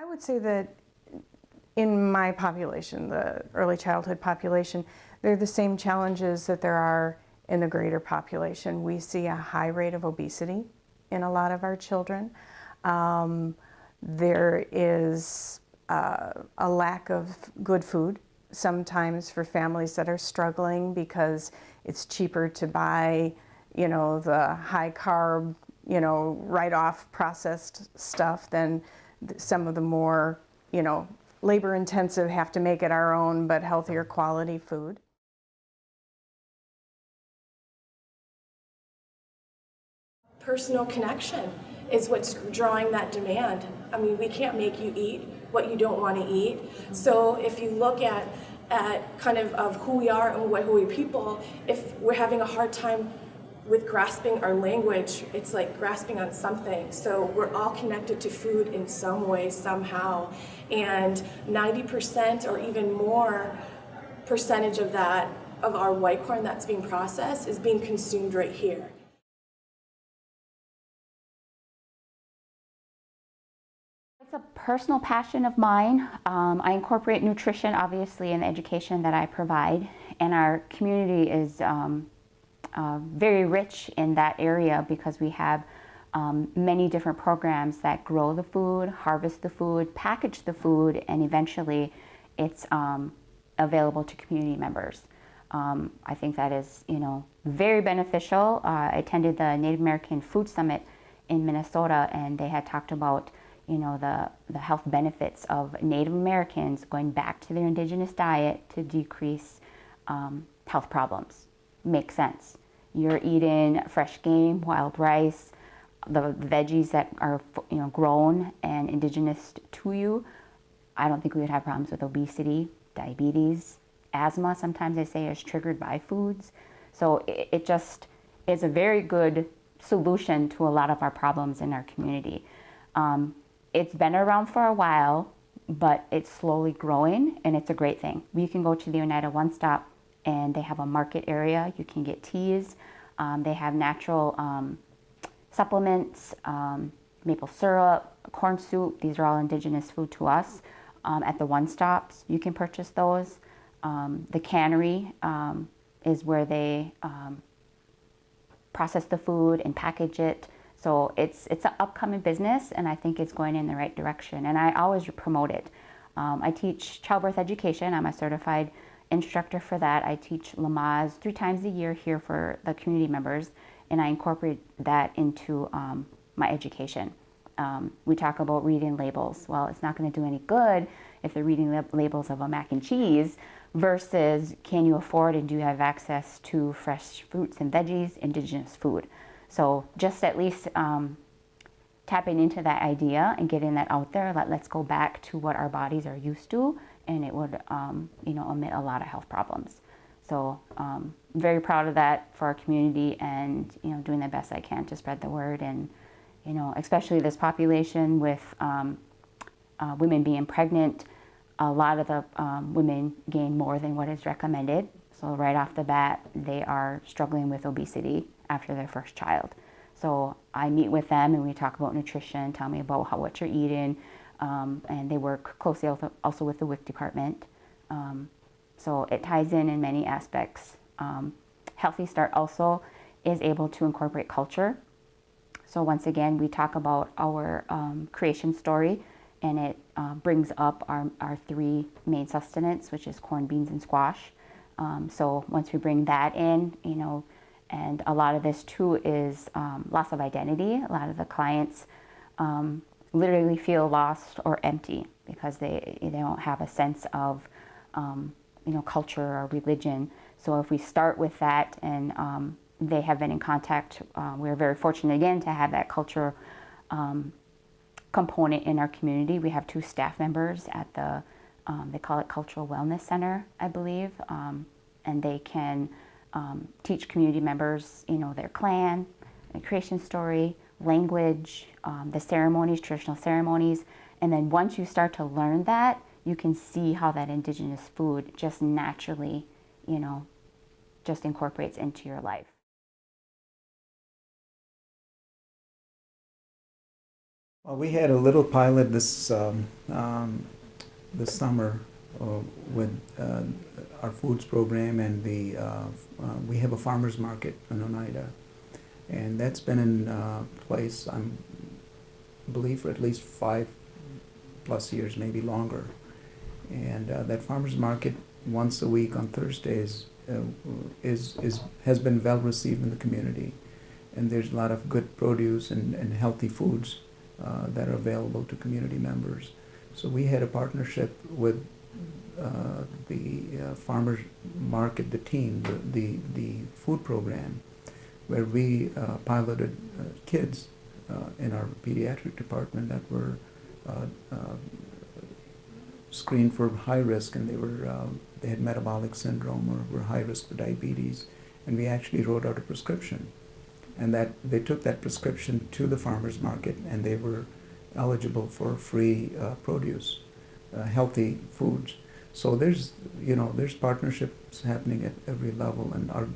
I would say that in my population, the early childhood population, they're the same challenges that there are in the greater population. We see a high rate of obesity in a lot of our children. There is a lack of good food sometimes for families that are struggling because it's cheaper to buy, the high carb, right off processed stuff than some of the more, labor intensive, have to make it our own, but healthier quality food. Personal connection is what's drawing that demand. I mean, we can't make you eat what you don't want to eat. So if you look at kind of who we are and who we people, if we're having a hard time with grasping our language, it's like grasping on something. So we're all connected to food in some way, somehow. And 90% or even more percentage of that, of our white corn that's being processed, is being consumed right here. It's a personal passion of mine. I incorporate nutrition, obviously, in the education that I provide, and our community is very rich in that area because we have many different programs that grow the food, harvest the food, package the food, and eventually it's available to community members. I think that is, very beneficial. I attended the Native American Food Summit in Minnesota, and they had talked about the health benefits of Native Americans going back to their indigenous diet to decrease health problems. Makes sense. You're eating fresh game, wild rice, the veggies that are grown and indigenous to you. I don't think we would have problems with obesity, diabetes, asthma. Sometimes they say is triggered by foods. So it just is a very good solution to a lot of our problems in our community. It's been around for a while, but it's slowly growing, and it's a great thing. You can go to the Oneida One Stop, and they have a market area. You can get teas. They have natural supplements, maple syrup, corn soup. These are all indigenous food to us. At the One Stops, you can purchase those. The cannery is where they process the food and package it. So it's an upcoming business, and I think it's going in the right direction, and I always promote it. I teach childbirth education. I'm a certified instructor for that. I teach Lamaze 3 times a year here for the community members, and I incorporate that into my education. We talk about reading labels. Well, it's not going to do any good if they're reading labels of a mac and cheese versus can you afford and do you have access to fresh fruits and veggies, indigenous food. So just at least tapping into that idea and getting that out there, let's go back to what our bodies are used to, and it would omit a lot of health problems. So very proud of that for our community, and doing the best I can to spread the word, and especially this population with women being pregnant. A lot of the women gain more than what is recommended. So right off the bat, they are struggling with obesity after their first child. So I meet with them and we talk about nutrition, tell me about what you're eating, and they work closely also with the WIC department. So it ties in many aspects. Healthy Start also is able to incorporate culture. So once again, we talk about our creation story, and it brings up our 3 main sustenance, which is corn, beans, and squash. So once we bring that in, and a lot of this too is loss of identity. A lot of the clients literally feel lost or empty because they don't have a sense of culture or religion. So if we start with that, and they have been in contact, we're very fortunate again to have that culture component in our community. We have 2 staff members at the they call it Cultural Wellness Center, I believe, and they can teach community members, their clan, the creation story, language, the ceremonies, traditional ceremonies. And then once you start to learn that, you can see how that indigenous food just naturally, just incorporates into your life. Well, we had a little pilot this summer uh, with our foods program, and we have a farmers market in Oneida, and that's been in place, I believe, for at least 5+ years, maybe longer. And that farmers market once a week on Thursdays has been well received in the community, and there's a lot of good produce and healthy foods that are available to community members. So we had a partnership with the farmers market, the team, the food program, where we piloted kids in our pediatric department that were screened for high risk, and they had metabolic syndrome or were high risk for diabetes, and we actually wrote out a prescription, and that they took that prescription to the farmers market, and they were eligible for free produce, healthy foods. So there's partnerships happening at every level, and our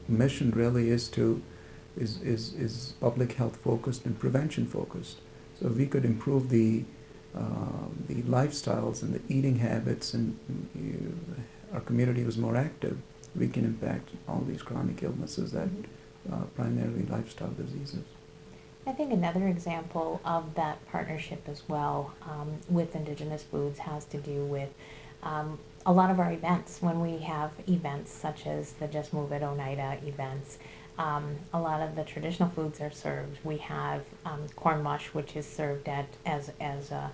mission really is public health focused and prevention focused. So if we could improve the lifestyles and the eating habits, and our community was more active, we can impact all these chronic illnesses that primarily lifestyle diseases. I think another example of that partnership as well with Indigenous Foods has to do with a lot of our events. When we have events such as the Just Move It Oneida events, a lot of the traditional foods are served. We have corn mush, which is served as a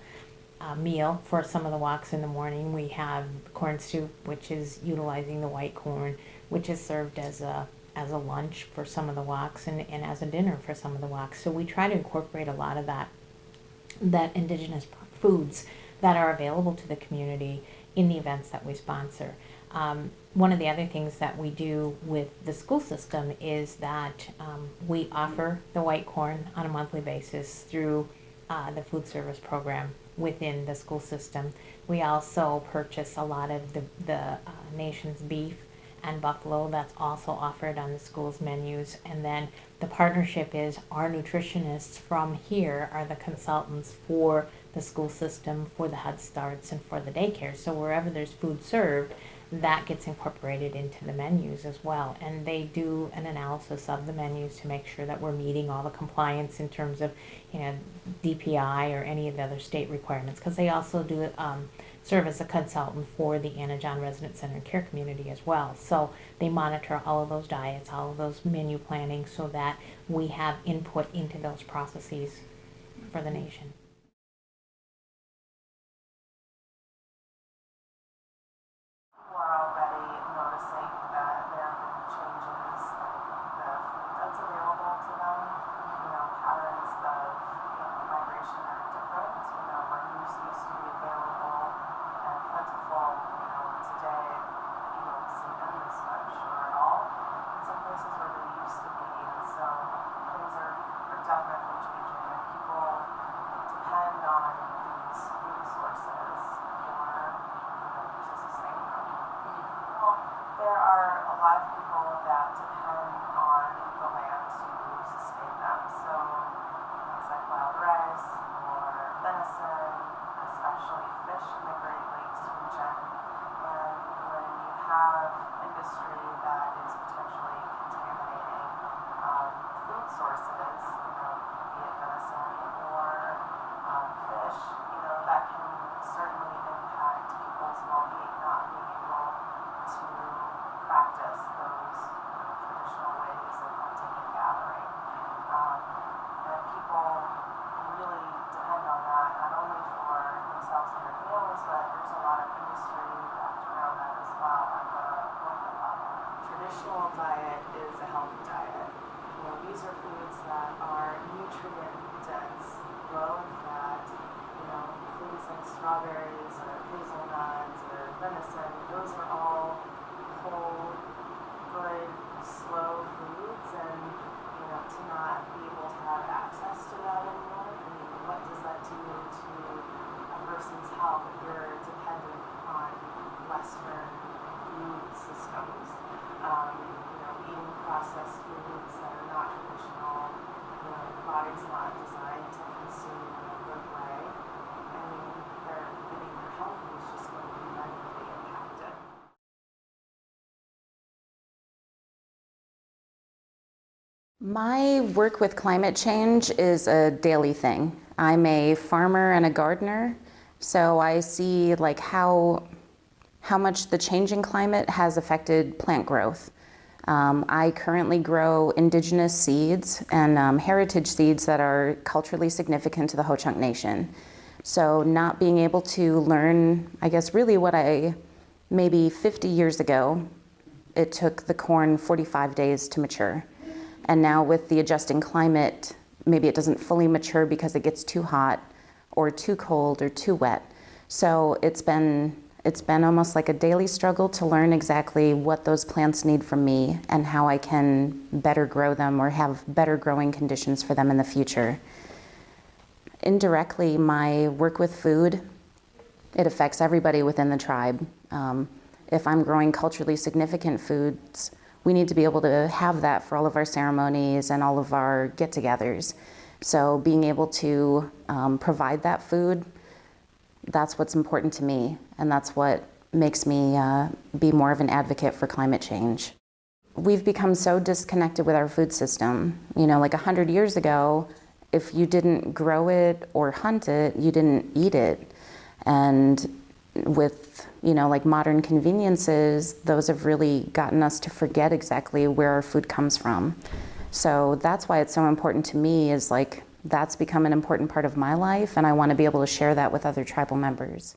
meal for some of the walks in the morning. We have corn soup, which is utilizing the white corn, which is served as a lunch for some of the walks, and as a dinner for some of the walks. So we try to incorporate a lot of that Indigenous foods that are available to the community in the events that we sponsor. One of the other things that we do with the school system is that we offer the white corn on a monthly basis through the food service program within the school system. We also purchase a lot of the nation's beef and buffalo that's also offered on the school's menus. And then the partnership is our nutritionists from here are the consultants for the school system, for the Head Starts, and for the daycare. So wherever there's food served, that gets incorporated into the menus as well. And they do an analysis of the menus to make sure that we're meeting all the compliance in terms of, DPI or any of the other state requirements, because they also do serve as a consultant for the Anna John Resident Center and Care community as well. So they monitor all of those diets, all of those menu planning, so that we have input into those processes for the nation. People are already noticing that there have been changes in the food that's available to them. Patterns of migration are different. Where news used to be available and plentiful, today you don't see them as much or at all in some places where they used to be. And so things are definitely changing, and people depend on these food sources to sustain them. Well, there are a lot of people that depend on the land to sustain them. So things like wild rice or venison, especially fish in the Great Lakes region. And when you have industry that is potentially contaminating food sources, be it venison or fish, that can certainly impact people's well-being, not being able to practice those traditional ways of hunting and gathering. And people really depend on that, not only for themselves and their families, but there's a lot of industry wrapped around that as well at the local level. Traditional diet is a healthy diet. These are foods that are nutrient dense, low in fat. Foods like strawberries or hazelnuts or venison, those are all whole, good, slow foods, and to not be able to have access to that anymore, what does that do to a person's health if you're dependent on Western food systems? Eating processed foods that are not traditional, the body's not designed to consume My work with climate change is a daily thing. I'm a farmer and a gardener, so I see like how much the changing climate has affected plant growth. I currently grow indigenous seeds and heritage seeds that are culturally significant to the Ho-Chunk Nation. So not being able to learn, I guess really what maybe 50 years ago, it took the corn 45 days to mature. And now with the adjusting climate, maybe it doesn't fully mature because it gets too hot or too cold or too wet. So it's been almost like a daily struggle to learn exactly what those plants need from me and how I can better grow them or have better growing conditions for them in the future. Indirectly, my work with food, it affects everybody within the tribe. If I'm growing culturally significant foods, we need to be able to have that for all of our ceremonies and all of our get-togethers. So being able to provide that food, that's what's important to me, and that's what makes me be more of an advocate for climate change. We've become so disconnected with our food system. You know, like 100 years ago, if you didn't grow it or hunt it, you didn't eat it. And with, you know, like modern conveniences, those have really gotten us to forget exactly where our food comes from. So that's why it's so important to me, is like, that's become an important part of my life, and I want to be able to share that with other tribal members.